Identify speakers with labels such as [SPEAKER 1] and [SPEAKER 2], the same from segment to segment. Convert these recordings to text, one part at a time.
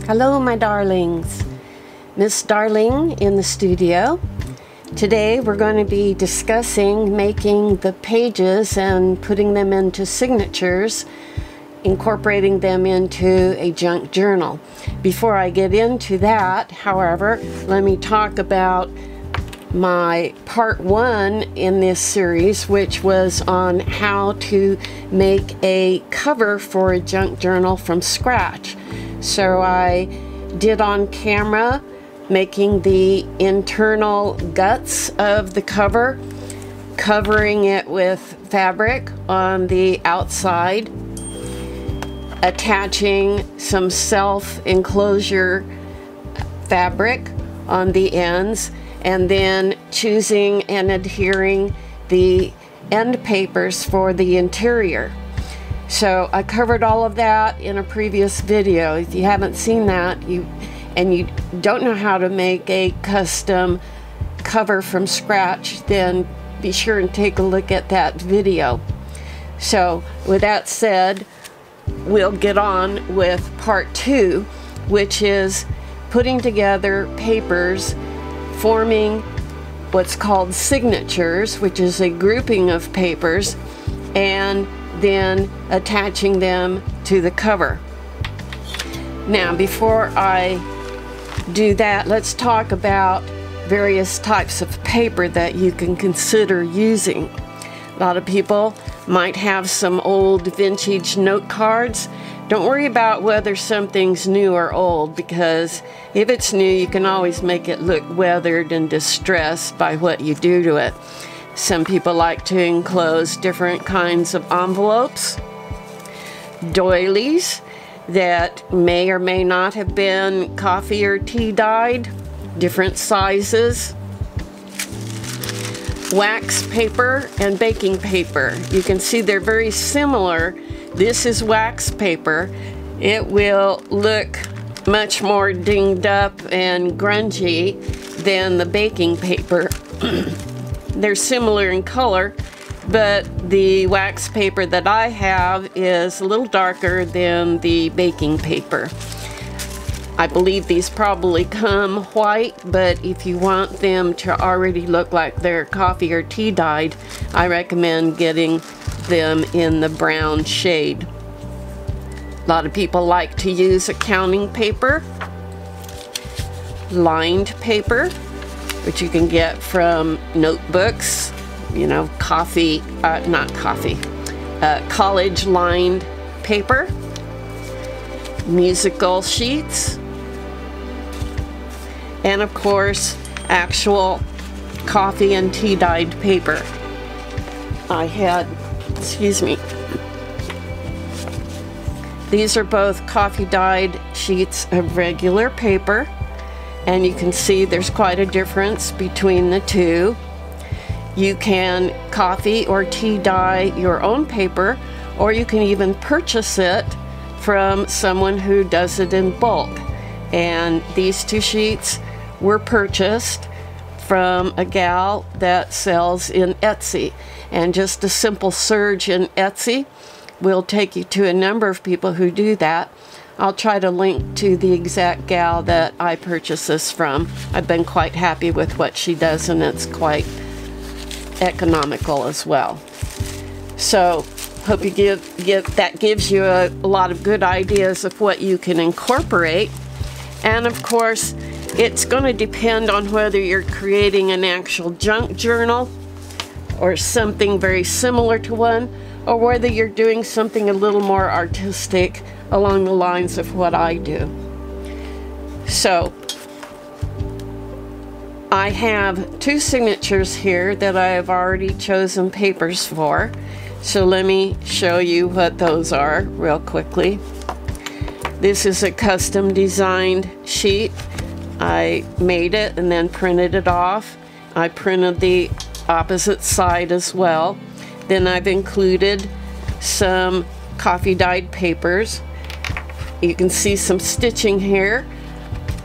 [SPEAKER 1] Hello, my darlings. Miss Darling in the studio. Today we're going to be discussing making the pages and putting them into signatures, incorporating them into a junk journal. Before I get into that, however, let me talk about my part 1 in this series, which was on how to make a cover for a junk journal from scratch. So I did on camera making the internal guts of the cover, covering it with fabric on the outside, attaching some self-enclosure fabric on the ends, and then choosing and adhering the end papers for the interior. So I covered all of that in a previous video. If you haven't seen that and you don't know how to make a custom cover from scratch, then be sure and take a look at that video. So with that said, we'll get on with part 2, which is putting together papers, forming what's called signatures, which is a grouping of papers, and then attaching them to the cover. Now, before I do that, let's talk about various types of paper that you can consider using. A lot of people might have some old vintage note cards. Don't worry about whether something's new or old, because if it's new, you can always make it look weathered and distressed by what you do to it. Some people like to enclose different kinds of envelopes, doilies that may or may not have been coffee or tea dyed, different sizes, wax paper and baking paper. You can see they're very similar. This is wax paper. It will look much more dinged up and grungy than the baking paper. They're similar in color, but the wax paper that I have is a little darker than the baking paper. I believe these probably come white, but if you want them to already look like they're coffee or tea dyed, I recommend getting them in the brown shade. A lot of people like to use accounting paper, lined paper, which you can get from notebooks, you know, college lined paper, musical sheets, and of course, actual coffee and tea dyed paper. I had, excuse me, these are both coffee dyed sheets of regular paper. And you can see there's quite a difference between the two. You can coffee or tea dye your own paper, or you can even purchase it from someone who does it in bulk. And these two sheets were purchased from a gal that sells in Etsy. And just a simple search in Etsy will take you to a number of people who do that. I'll try to link to the exact gal that I purchased this from. I've been quite happy with what she does, and it's quite economical as well. So, hope you that gives you a lot of good ideas of what you can incorporate. And of course, it's going to depend on whether you're creating an actual junk journal or something very similar to one, or whether you're doing something a little more artistic along the lines of what I do. So I have 2 signatures here that I have already chosen papers for. So let me show you what those are real quickly. This is a custom designed sheet. I made it and then printed it off. I printed the opposite side as well. Then I've included some coffee dyed papers. You can see some stitching here.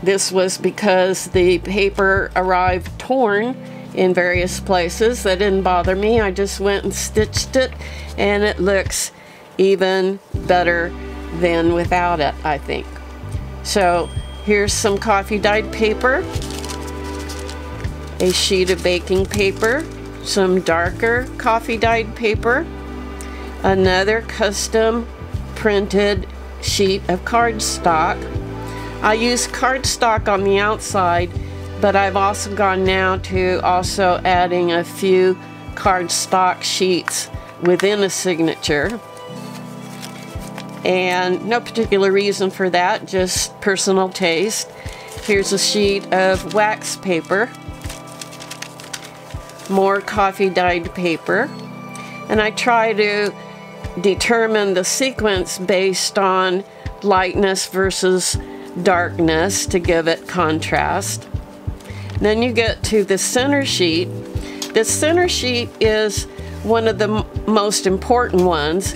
[SPEAKER 1] This was because the paper arrived torn in various places. That didn't bother me. I just went and stitched it, and it looks even better than without it, I think. So here's some coffee dyed paper, a sheet of baking paper, some darker coffee dyed paper, another custom printed sheet of cardstock. I use cardstock on the outside, but I've also gone now to also adding a few cardstock sheets within a signature. And no particular reason for that, just personal taste. Here's a sheet of wax paper, more coffee dyed paper, and I try to determine the sequence based on lightness versus darkness to give it contrast. Then you get to the center sheet. The center sheet is one of the most important ones.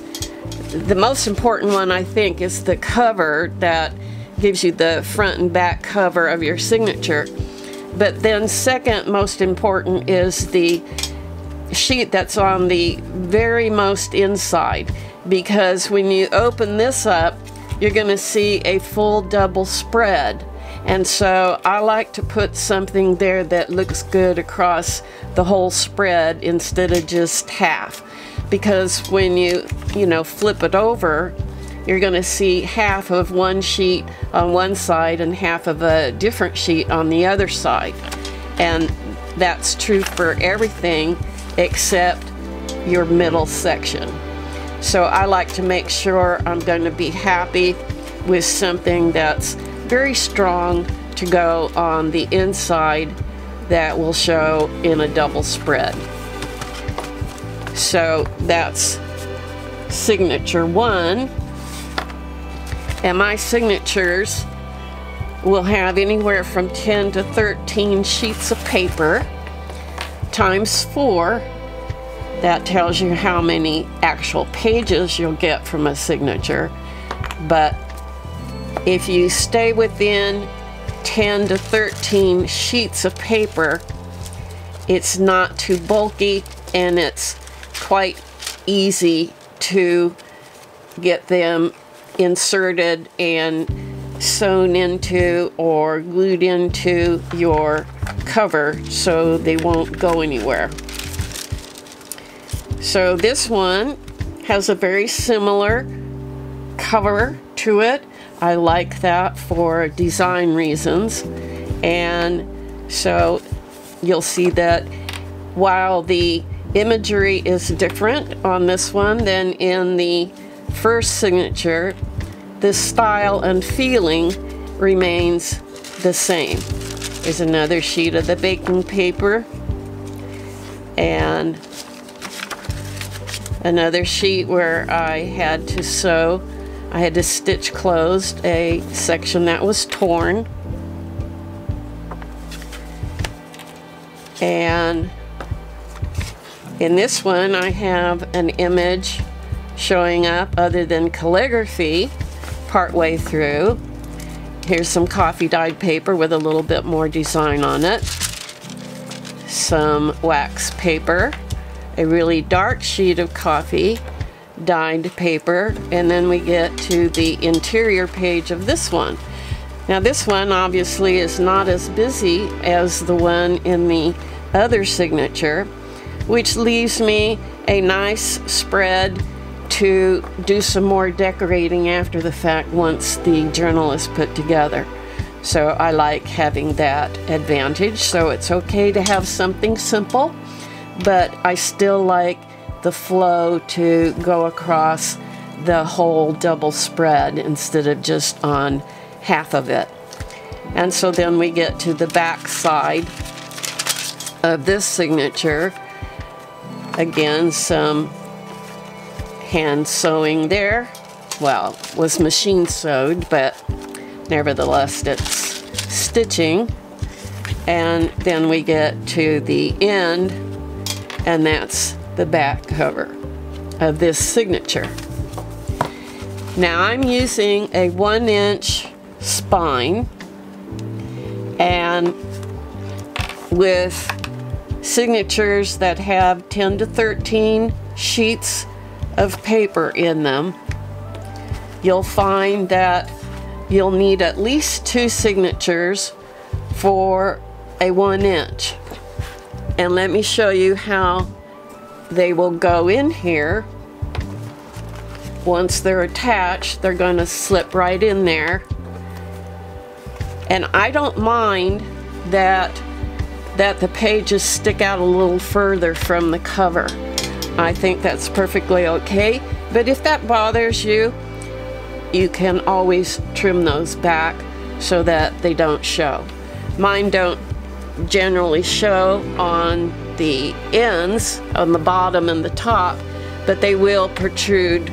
[SPEAKER 1] The most important one, I think, is the cover that gives you the front and back cover of your signature. But then second most important is the sheet that's on the very most inside, because when you open this up, you're going to see a full double spread. And so I like to put something there that looks good across the whole spread instead of just half. Because when you flip it over, you're going to see half of one sheet on one side and half of a different sheet on the other side. And that's true for everything except your middle section. So I like to make sure I'm going to be happy with something that's very strong to go on the inside that will show in a double spread. So that's signature 1. And my signatures will have anywhere from 10 to 13 sheets of paper times 4. That tells you how many actual pages you'll get from a signature. But if you stay within 10 to 13 sheets of paper, it's not too bulky and it's quite easy to get them inserted and sewn into or glued into your cover so they won't go anywhere. So this one has a very similar cover to it. I like that for design reasons. And so you'll see that while the imagery is different on this one than in the first signature, the style and feeling remains the same. There's another sheet of the baking paper and another sheet where I had to sew. I had to stitch closed a section that was torn. And in this one I have an image showing up other than calligraphy partway through. Here's some coffee dyed paper with a little bit more design on it. Some wax paper, a really dark sheet of coffee dyed paper, and then we get to the interior page of this one. Now this one obviously is not as busy as the one in the other signature, which leaves me a nice spread to do some more decorating after the fact once the journal is put together. So I like having that advantage. So it's okay to have something simple, but I still like the flow to go across the whole double spread instead of just on half of it. And so then we get to the back side of this signature. Again, some hand sewing there. Well, it was machine sewed, but nevertheless it's stitching. And then we get to the end, and that's the back cover of this signature. Now I'm using a 1-inch spine, and with signatures that have 10 to 13 sheets of paper in them, you'll find that you'll need at least 2 signatures for a 1-inch. And let me show you how they will go in here. Once they're attached, they're going to slip right in there. And I don't mind that the pages stick out a little further from the cover. I think that's perfectly okay. But if that bothers you, you can always trim those back so that they don't show. Mine don't generally show on the ends, on the bottom and the top, but they will protrude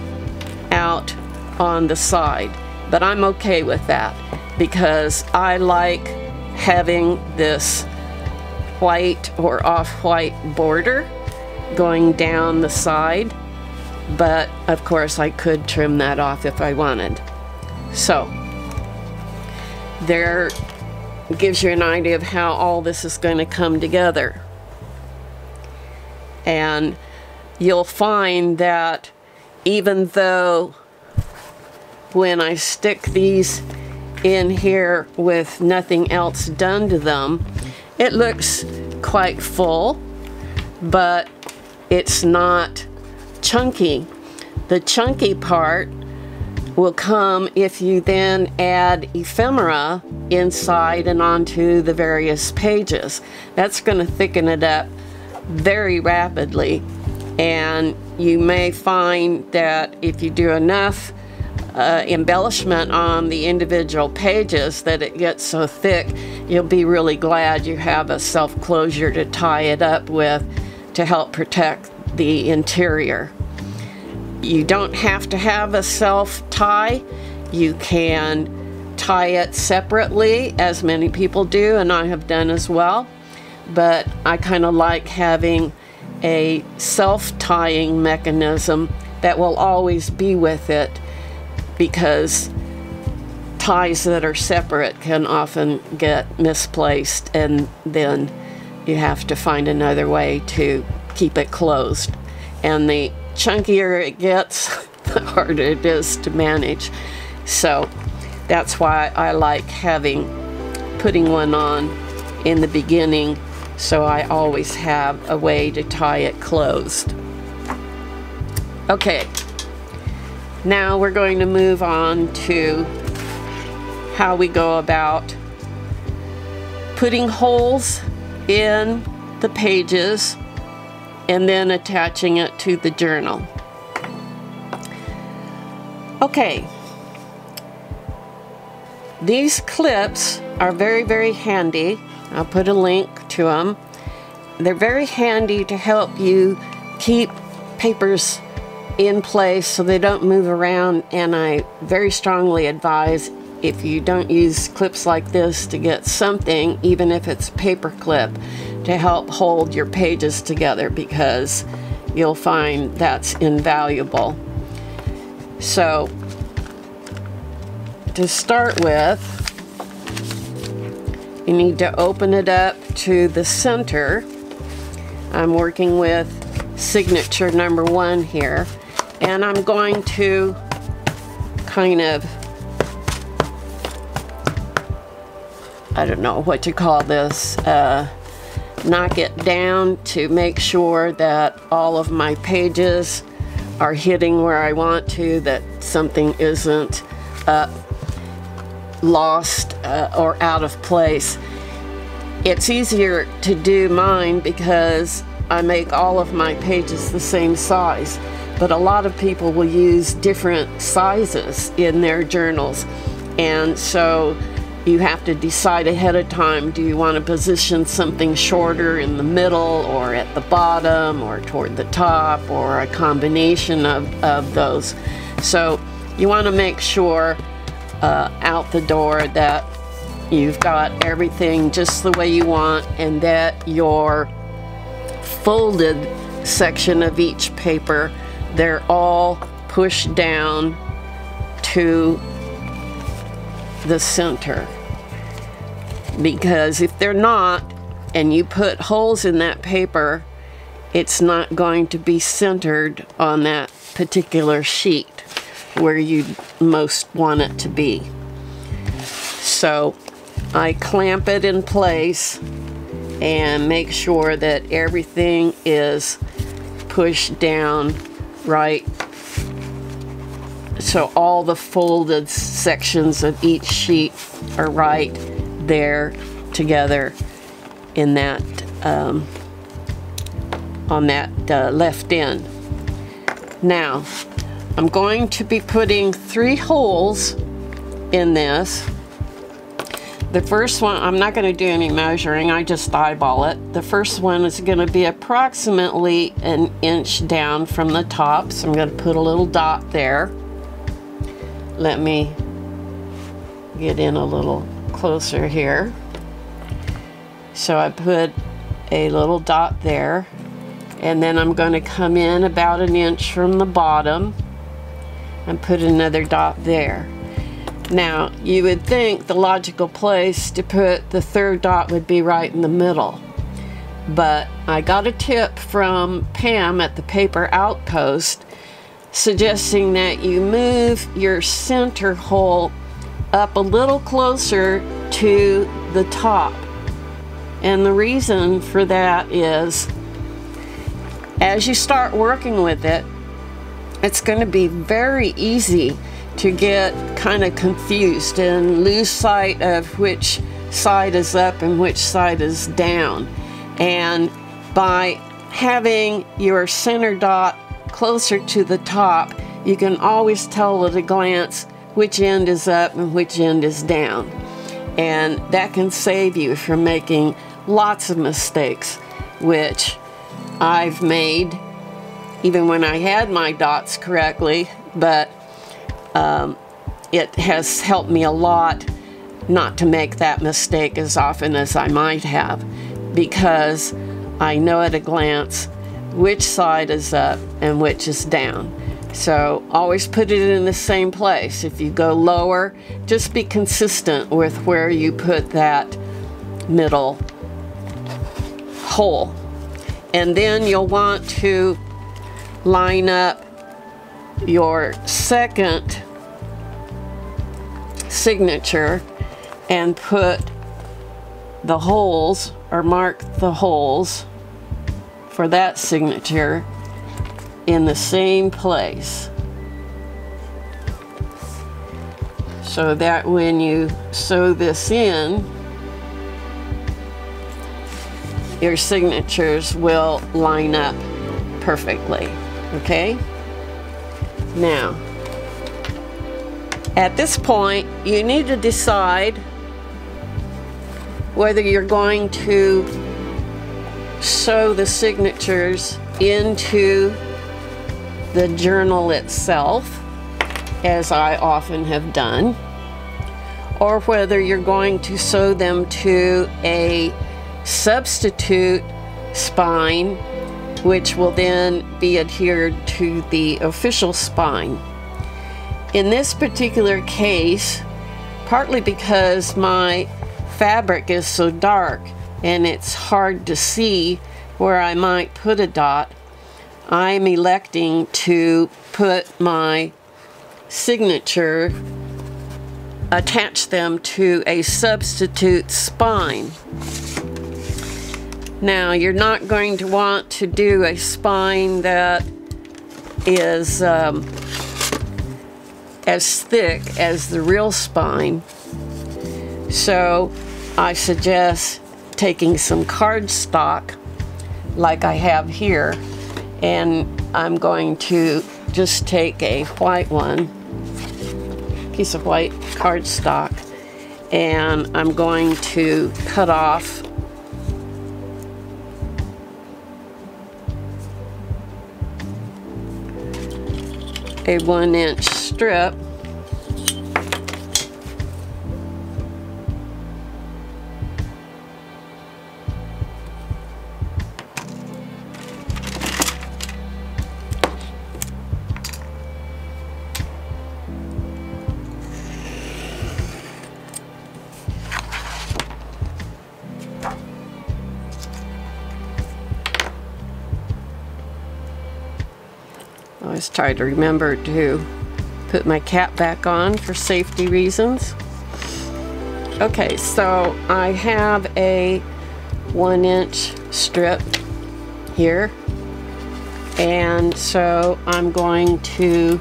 [SPEAKER 1] out on the side. But I'm okay with that because I like having this white or off-white border going down the side, but of course I could trim that off if I wanted. So there gives you an idea of how all this is going to come together. And you'll find that even though when I stick these in here with nothing else done to them, it looks quite full, but it's not chunky. The chunky part will come if you then add ephemera inside and onto the various pages. That's going to thicken it up very rapidly, and you may find that if you do enough embellishment on the individual pages that it gets so thick, you'll be really glad you have a self-closure to tie it up with to help protect the interior. You don't have to have a self-tie. You can tie it separately, as many people do, and I have done as well. But I kind of like having a self-tying mechanism that will always be with it, because ties that are separate can often get misplaced, and then you have to find another way to keep it closed. And the chunkier it gets, the harder it is to manage. So that's why I like putting one on in the beginning, so I always have a way to tie it closed. Okay, now we're going to move on to how we go about putting holes in the pages and then attaching it to the journal. Okay, these clips are very, very handy. I'll put a link to them. They're very handy to help you keep papers in place so they don't move around, and I very strongly advise, if you don't use clips like this, to get something, even if it's a paper clip, to help hold your pages together, because you'll find that's invaluable. So to start with, you need to open it up to the center. I'm working with signature number 1 here, and I'm going to kind of, I don't know what to call this, knock it down to make sure that all of my pages are hitting where I want to, that something isn't lost or out of place. It's easier to do mine because I make all of my pages the same size, but a lot of people will use different sizes in their journals, and so you have to decide ahead of time, do you want to position something shorter in the middle or at the bottom or toward the top, or a combination of those. So you want to make sure out the door that you've got everything just the way you want, and that your folded section of each paper, they're all pushed down to the center. Because if they're not, and you put holes in that paper, it's not going to be centered on that particular sheet where you most want it to be. So I clamp it in place and make sure that everything is pushed down right, so all the folded sections of each sheet are right there together in that on that left end. Now I'm going to be putting 3 holes in this. The first one, I'm not going to do any measuring, I just eyeball it. The first one is going to be approximately 1 inch down from the top, so I'm going to put a little dot there. Let me get in a little closer here. So I put a little dot there, and then I'm going to come in about 1 inch from the bottom and put another dot there. Now, you would think the logical place to put the 3rd dot would be right in the middle, but I got a tip from Pam at the Paper Outpost suggesting that you move your center hole up a little closer to the top. And the reason for that is, as you start working with it, it's going to be very easy to get kind of confused and lose sight of which side is up and which side is down. And by having your center dot closer to the top, you can always tell at a glance which end is up and which end is down. And that can save you from making lots of mistakes, which I've made even when I had my dots correctly, but it has helped me a lot not to make that mistake as often as I might have, because I know at a glance which side is up and which is down. So always put it in the same place. If you go lower, just be consistent with where you put that middle hole. And then you'll want to line up your second signature and put the holes, or mark the holes for that signature in the same place, so that when you sew this in, your signatures will line up perfectly. Okay? Now, at this point, you need to decide whether you're going to sew the signatures into the journal itself, as I often have done, or whether you're going to sew them to a substitute spine, which will then be adhered to the official spine. In this particular case, partly because my fabric is so dark and it's hard to see where I might put a dot, I'm electing to put my signature, attach them to a substitute spine. Now, you're not going to want to do a spine that is as thick as the real spine, so I suggest taking some cardstock like I have here, and I'm going to just take a white one, piece of white cardstock, and I'm going to cut off a 1-inch strip. I always try to remember to put my cap back on for safety reasons. Okay, so I have a 1-inch strip here, and so I'm going to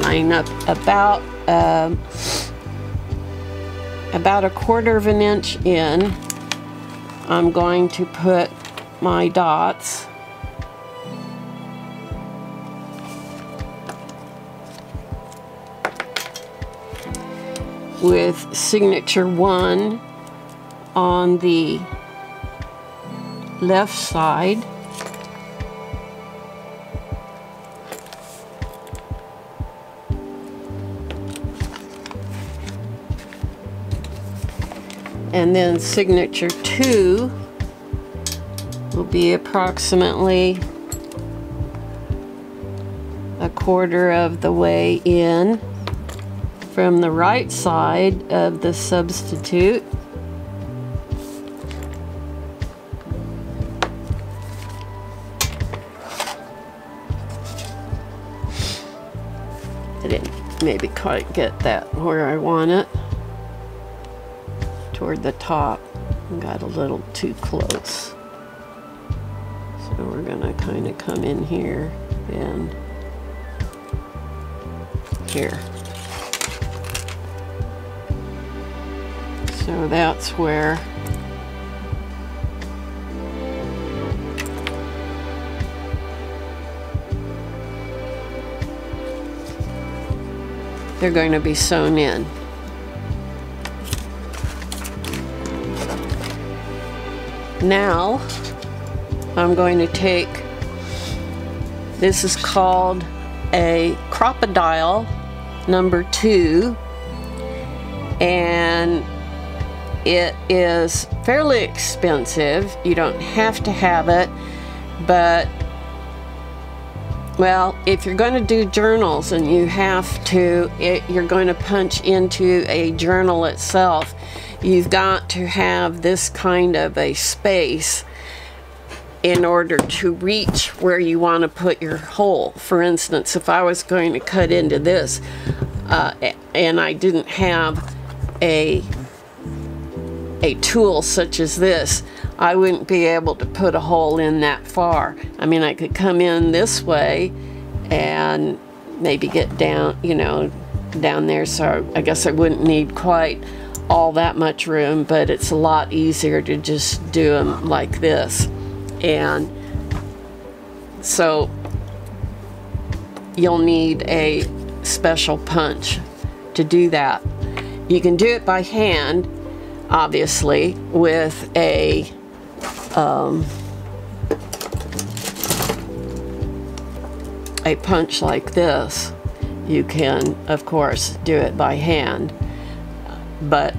[SPEAKER 1] line up about 1/4 of an inch in. I'm going to put my dots. With signature 1 on the left side. And then signature 2 will be approximately 1/4 of the way in from the right side of the substitute. I didn't maybe quite get that where I want it. Toward the top. Got a little too close. So we're gonna kind of come in here and here. So that's where they're going to be sewn in. Now I'm going to take, this is called a crocodile number 2, and it is fairly expensive. You don't have to have it, but well, if you're going to do journals and you have to, you're going to punch into a journal itself, you've got to have this kind of a space in order to reach where you want to put your hole. For instance, if I was going to cut into this and I didn't have a tool such as this, I wouldn't be able to put a hole in that far. I mean, I could come in this way and maybe get down, you know, down there, so I guess I wouldn't need quite all that much room, but it's a lot easier to just do them like this. And so you'll need a special punch to do that. You can do it by hand, obviously, with a punch like this. You can, of course, do it by hand, but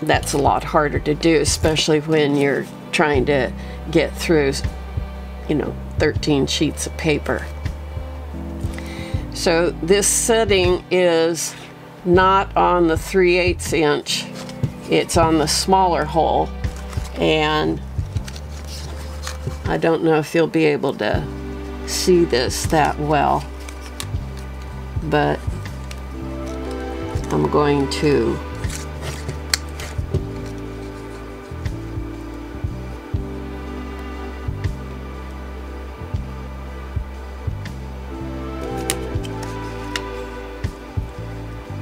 [SPEAKER 1] that's a lot harder to do, especially when you're trying to get through, you know, 13 sheets of paper. So this setting is not on the 3/8 inch, it's on the smaller hole, and I don't know if you'll be able to see this that well, but I'm going to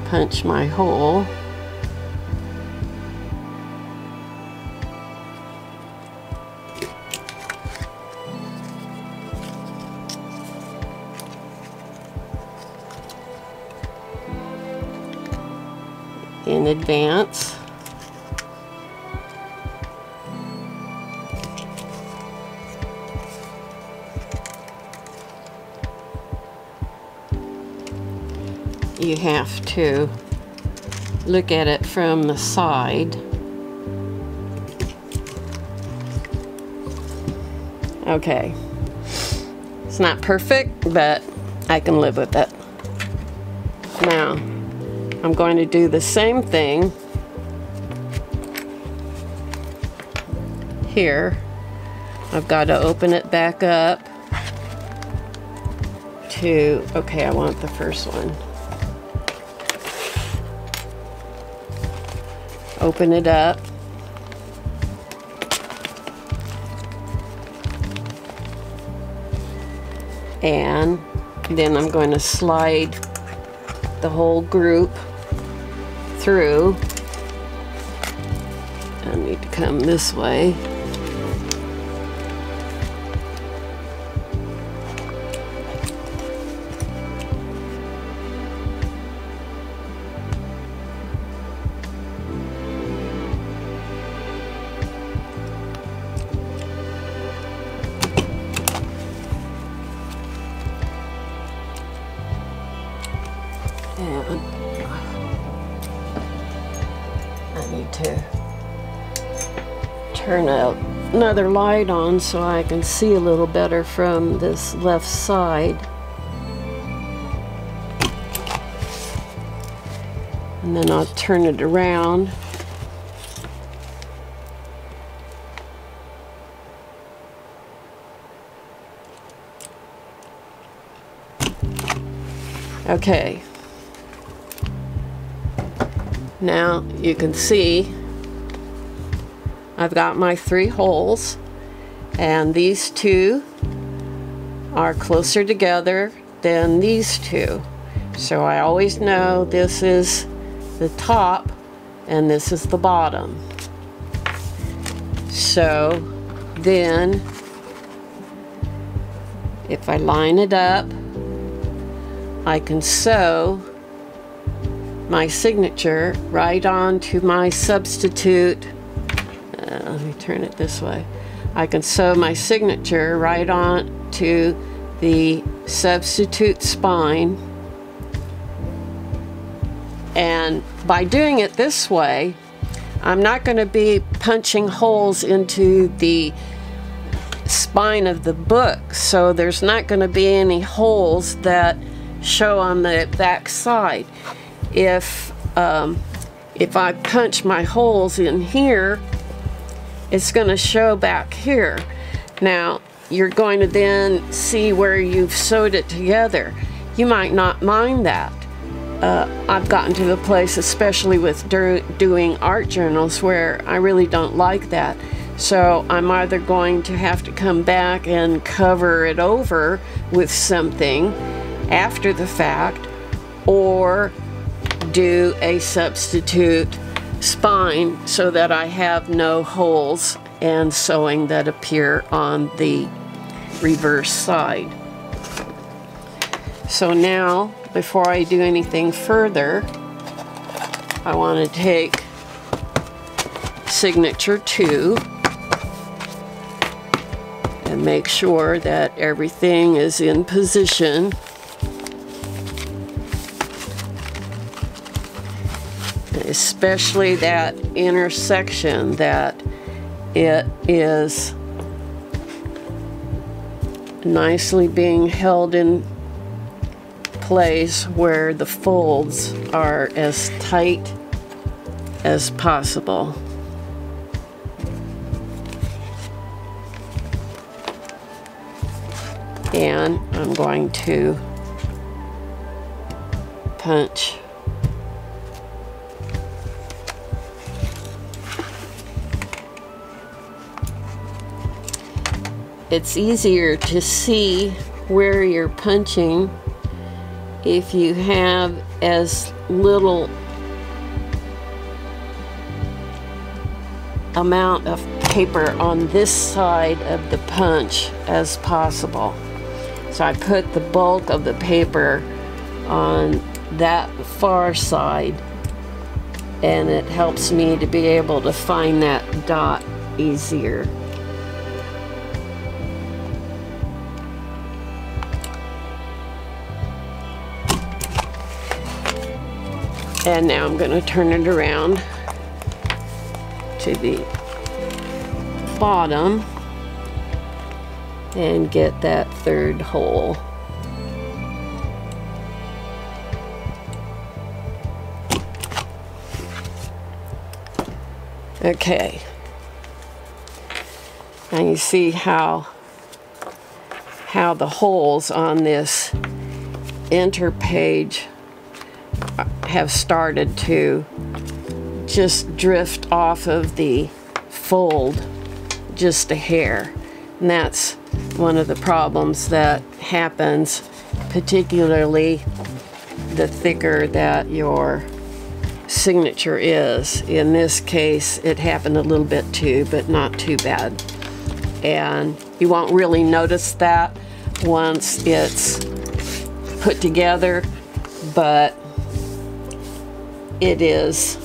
[SPEAKER 1] punch my hole. In advance. You have to look at it from the side. Okay, it's not perfect, but I can live with it. Now, I'm going to do the same thing here. I've got to open it back up to, okay, I want the first one. Open it up. And then I'm going to slide the whole group through. I need to come this way. And I need to turn another light on so I can see a little better from this left side. And then I'll turn it around. Okay. Now you can see I've got my 3 holes, and these 2 are closer together than these 2. So I always know this is the top and this is the bottom. So then if I line it up, I can sew my signature right onto my substitute. Let me turn it this way. I can sew my signature right on to the substitute spine. And by doing it this way, I'm not going to be punching holes into the spine of the book, so there's not going to be any holes that show on the back side. If I punch my holes in here, it's going to show back here. Now you're going to then see where you've sewed it together. You might not mind that. I've gotten to the place, especially with doing art journals, where I really don't like that. So I'm either going to have to come back and cover it over with something after the fact, or do a substitute spine so that I have no holes and sewing that appear on the reverse side. So now, before I do anything further, I want to take signature 2 and make sure that everything is in position. Especially that intersection, that it is nicely being held in place where the folds are as tight as possible. And I'm going to punch it's easier to see where you're punching if you have as little amount of paper on this side of the punch as possible. So I put the bulk of the paper on that far side, and it helps me to be able to find that dot easier. And now I'm going to turn it around to the bottom and get that 3rd hole. Okay. And you see how the holes on this enter page have started to just drift off of the fold just a hair. And that's one of the problems that happens, particularly the thicker that your signature is. In this case, it happened a little bit too, but not too bad. And you won't really notice that once it's put together, but it is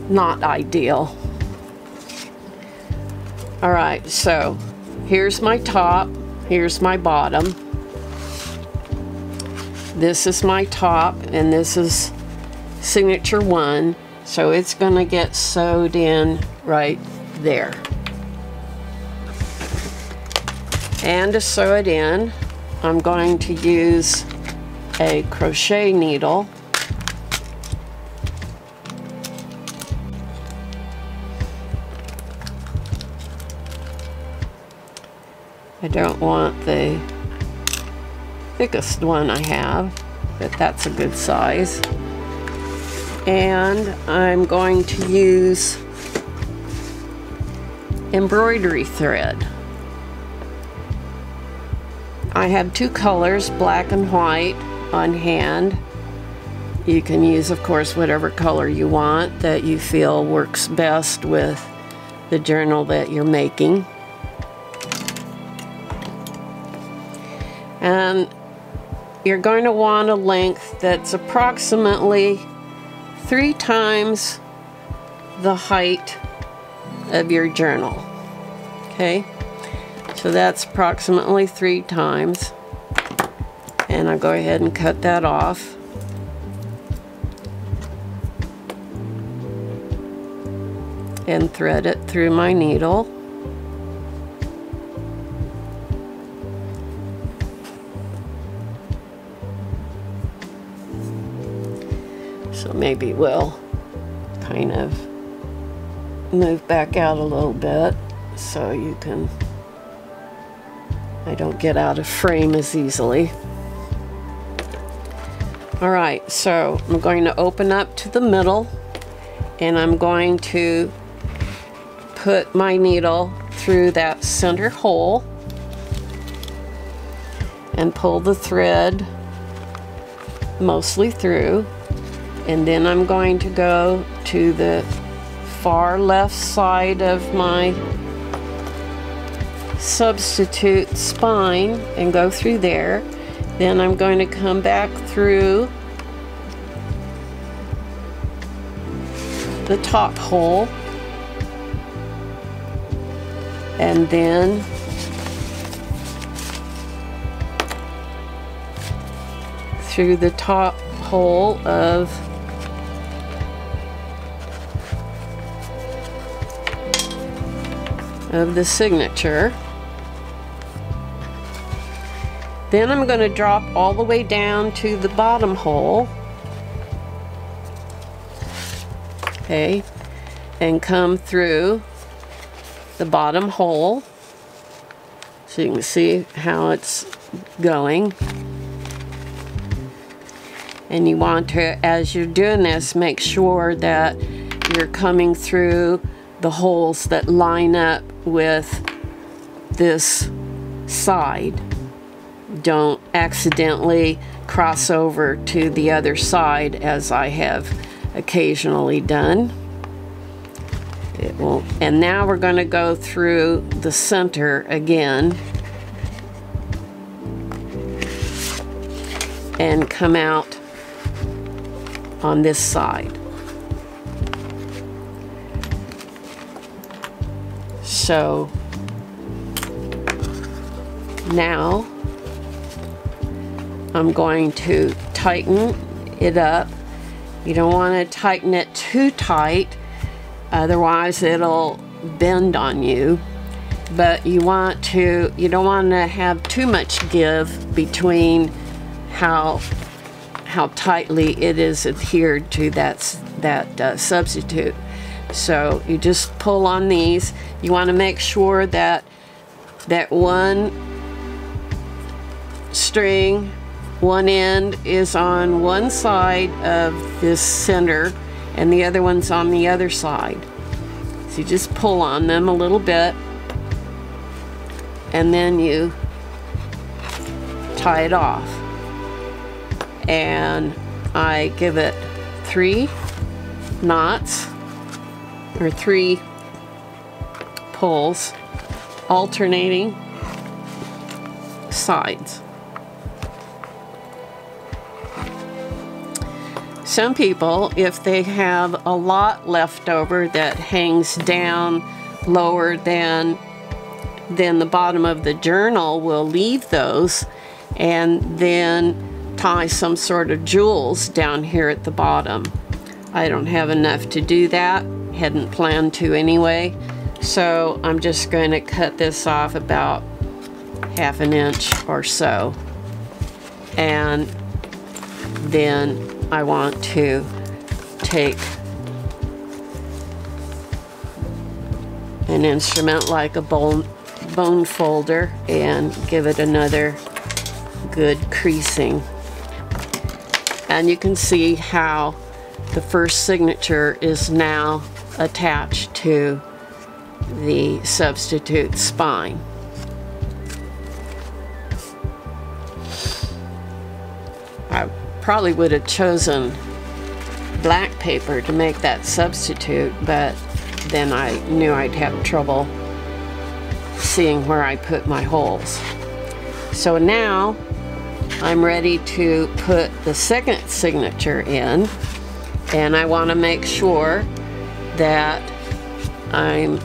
[SPEAKER 1] not ideal. All right, so here's my top, here's my bottom. This is my top, and this is signature 1, so it's going to get sewed in right there. And to sew it in, I'm going to use a crochet needle. I don't want the thickest one I have, but that's a good size. And I'm going to use embroidery thread. I have 2 colors, black and white, on hand. You can use, of course, whatever color you want that you feel works best with the journal that you're making. And you're going to want a length that's approximately 3 times the height of your journal. Okay, so that's approximately 3 times. And I'll go ahead and cut that off. And thread it through my needle. So maybe we'll kind of move back out a little bit so you can, I don't get out of frame as easily. All right, so I'm going to open up to the middle, and I'm going to put my needle through that center hole and pull the thread mostly through. And then I'm going to go to the far left side of my substitute spine and go through there. Then I'm going to come back through the top hole, and then through the top hole of the signature. Then I'm going to drop all the way down to the bottom hole, okay, and come through the bottom hole so you can see how it's going. And you want to, as you're doing this, make sure that you're coming through the holes that line up with this side. Don't accidentally cross over to the other side, as I have occasionally done. It won't. And now we're going to go through the center again and come out on this side. So now I'm going to tighten it up. You don't want to tighten it too tight, otherwise it'll bend on you. But you don't want to have too much give between how tightly it is adhered to that substitute. So you just pull on these. You want to make sure that one string, one end is on one side of this center, and the other one's on the other side. So you just pull on them a little bit, and then you tie it off. And I give it 3 knots, or 3 pulls, alternating sides. Some people, if they have a lot left over that hangs down lower than the bottom of the journal, will leave those and then tie some sort of jewels down here at the bottom. I don't have enough to do that, hadn't planned to anyway, so I'm just going to cut this off about 1/2 inch or so, and then I want to take an instrument like a bone folder and give it another good creasing. And you can see how the first signature is now attached to the substitute spine. I probably would have chosen black paper to make that substitute, but then I knew I'd have trouble seeing where I put my holes. So now I'm ready to put the second signature in, and I want to make sure that I'm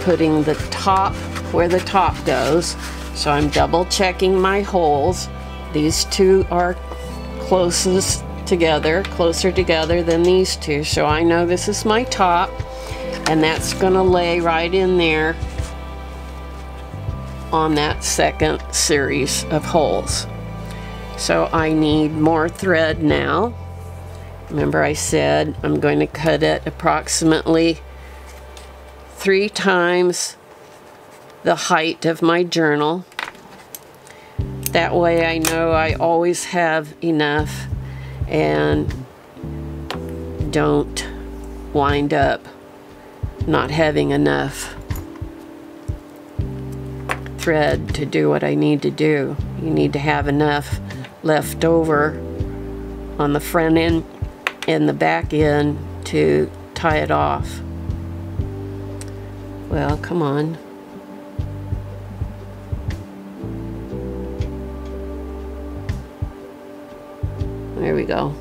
[SPEAKER 1] putting the top where the top goes. So I'm double checking my holes. These two are closer together than these two, so I know this is my top, and that's gonna lay right in there on that second series of holes. So I need more thread now. Remember I said I'm going to cut it approximately 3 times the height of my journal. That way I know I always have enough and don't wind up not having enough thread to do what I need to do. You need to have enough left over on the front end and the back end to tie it off. Well, come on. There we go.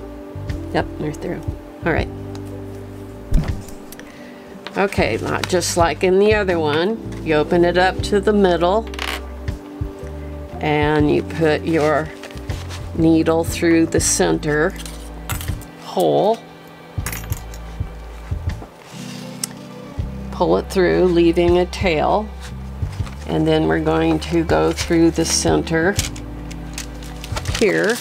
[SPEAKER 1] Yep, they're through. All right. Okay, just like in the other one, you open it up to the middle and you put your needle through the center hole. Pull it through, leaving a tail, and then we're going to go through the center here.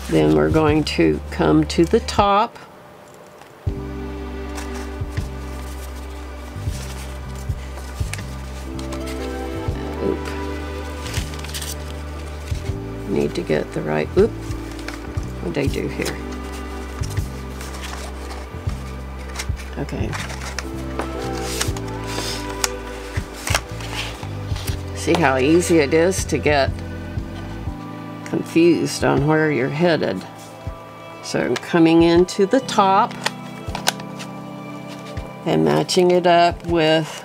[SPEAKER 1] Then we're going to come to the top. Oop. Need to get the right, oop. What did I do here? Okay. See how easy it is to get confused on where you're headed. So I'm coming into the top and matching it up with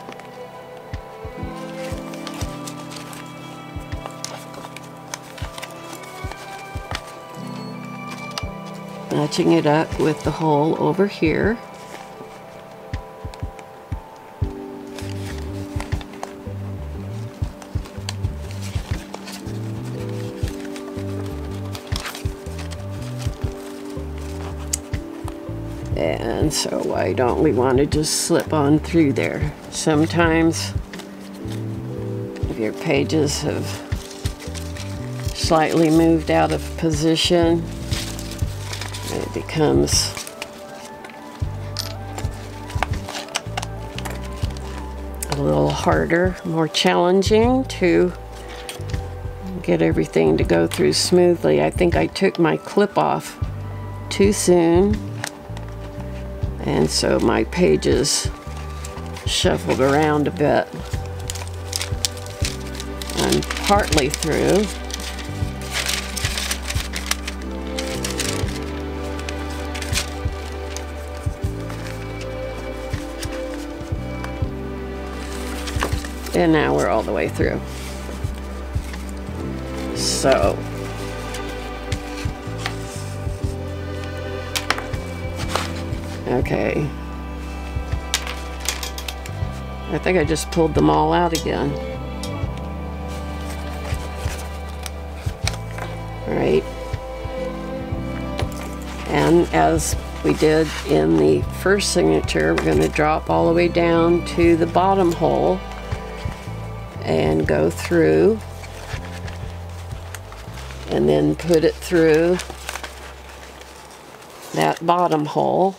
[SPEAKER 1] the hole over here. And so why don't we want to just slip on through there? Sometimes if your pages have slightly moved out of position, it becomes a little harder, more challenging to get everything to go through smoothly. I think I took my clip off too soon, and so my pages shuffled around a bit. I'm partly through. And now we're all the way through. So, okay. I think I just pulled them all out again. All right. And as we did in the first signature, we're going to drop all the way down to the bottom hole and go through, and then put it through that bottom hole.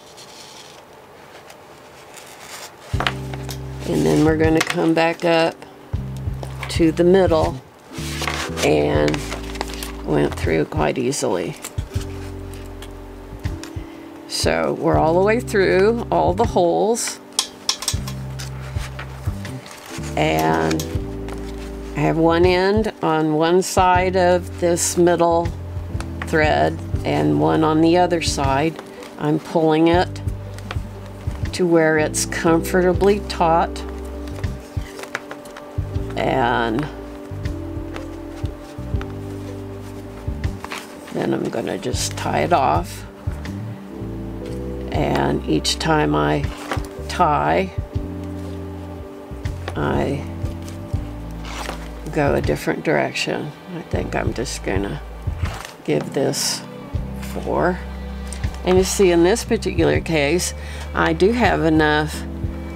[SPEAKER 1] And then we're going to come back up to the middle, and went through quite easily. So we're all the way through all the holes, and I have one end on one side of this middle thread and one on the other side. I'm pulling it to where it's comfortably taut, and then I'm going to just tie it off. And each time I tie, I go a different direction. I think I'm just gonna give this 4. And you see, in this particular case, I do have enough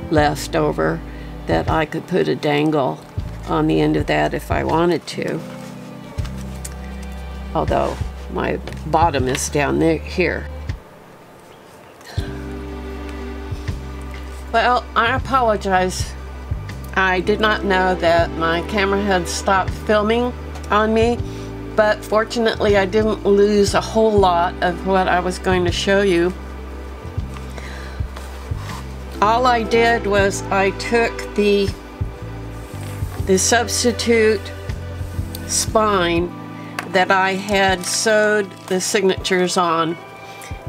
[SPEAKER 1] left over that I could put a dangle on the end of that if I wanted to. Although my bottom is down there here. Well, I apologize. I did not know that my camera had stopped filming on me, but fortunately I didn't lose a whole lot of what I was going to show you. All I did was I took the substitute spine that I had sewed the signatures on,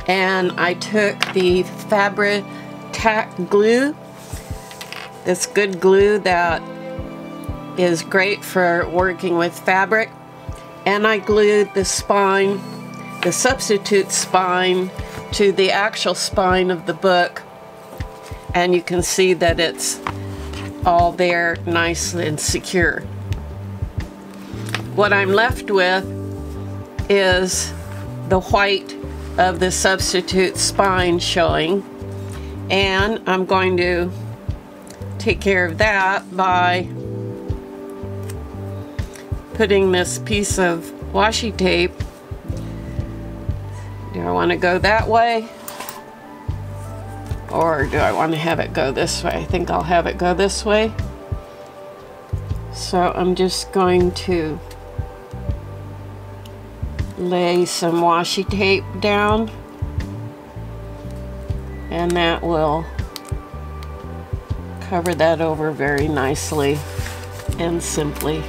[SPEAKER 1] and I took the Fabri-Tac glue. This good glue that is great for working with fabric, and I glued the spine, the substitute spine, to the actual spine of the book, and you can see that it's all there nice and secure. What I'm left with is the white of the substitute spine showing, and I'm going to take care of that by putting this piece of washi tape. Do I want to go that way, or do I want to have it go this way? I think I'll have it go this way. So I'm just going to lay some washi tape down, and that will cover that over very nicely and simply.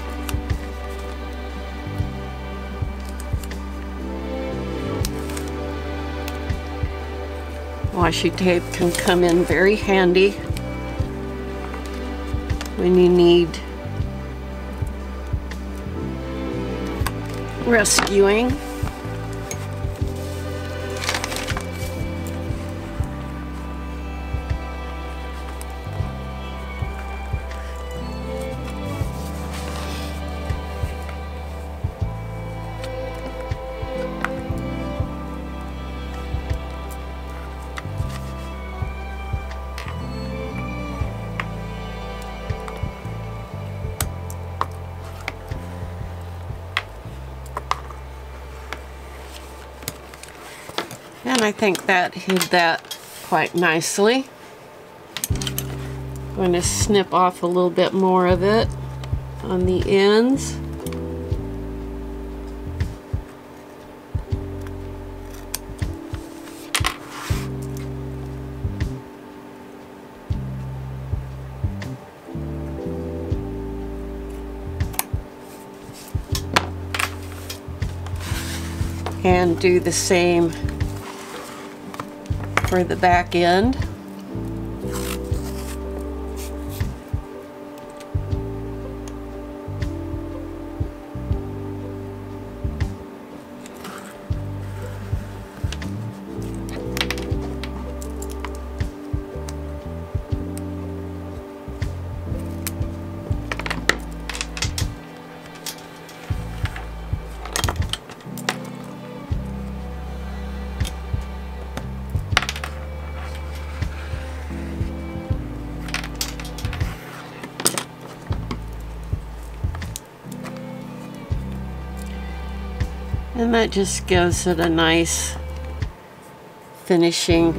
[SPEAKER 1] Washi tape can come in very handy when you need rescuing. And I think that hid that quite nicely. I'm going to snip off a little bit more of it on the ends. and do the same for the back end. And that just gives it a nice finishing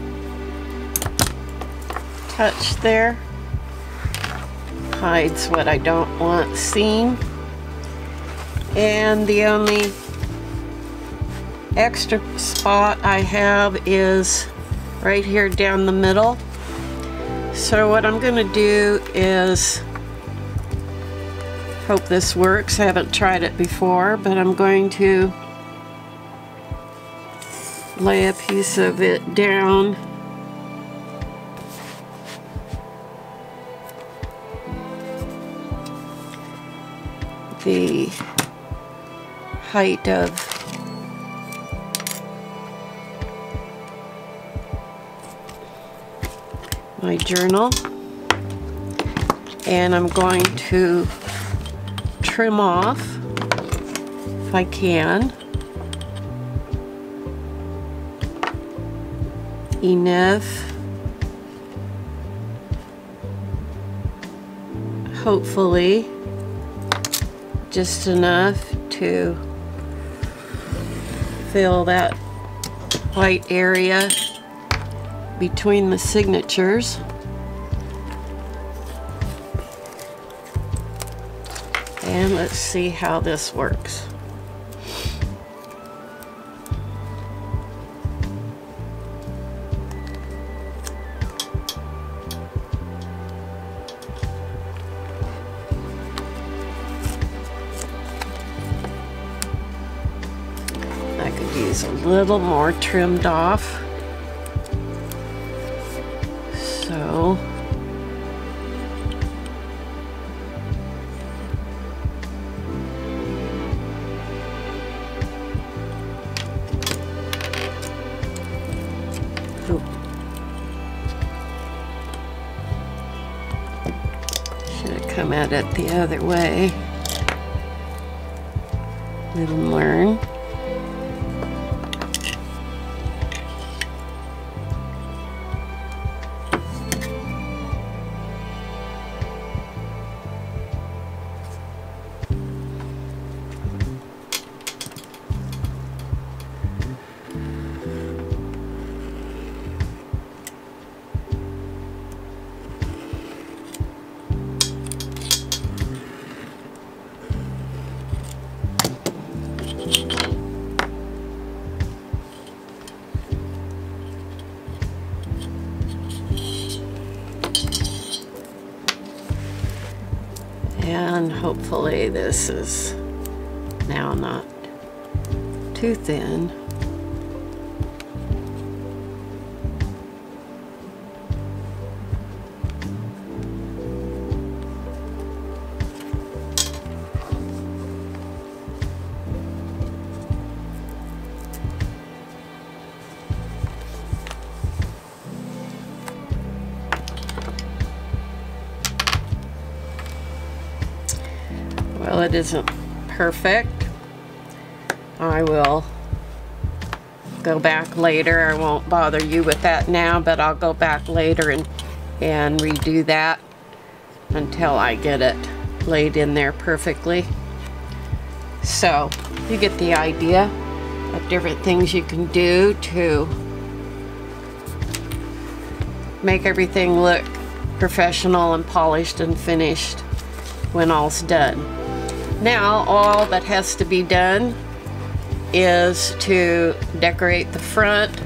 [SPEAKER 1] touch there. Hides what I don't want seen. And the only extra spot I have is right here down the middle. So what I'm going to do is, hope this works. I haven't tried it before, but I'm going to lay a piece of it down the height of my journal, and I'm going to trim off, if I can, enough, hopefully just enough to fill that white area between the signatures. And let's see how this works. I could use a little more trimmed off. So should have come at it the other way. Little learn. And hopefully this is now not too thin. Well, it isn't perfect. I will go back later. I won't bother you with that now, but I'll go back later and redo that until I get it laid in there perfectly. So you get the idea of different things you can do to make everything look professional and polished and finished when all's done. Now all that has to be done is to decorate the front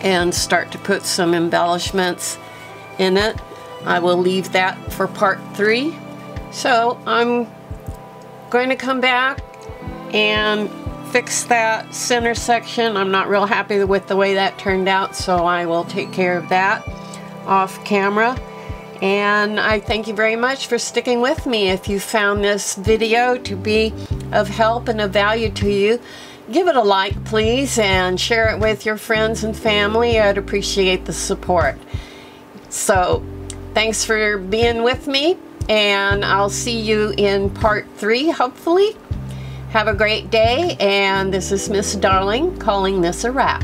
[SPEAKER 1] and start to put some embellishments in it. I will leave that for part 3. So I'm going to come back and fix that center section. I'm not real happy with the way that turned out, so I will take care of that off camera. And I thank you very much for sticking with me. If you found this video to be of help and of value to you, give it a like, please, and share it with your friends and family. I'd appreciate the support. So, thanks for being with me, and I'll see you in part 3, hopefully. Have a great day, and this is Miss Darling calling this a wrap.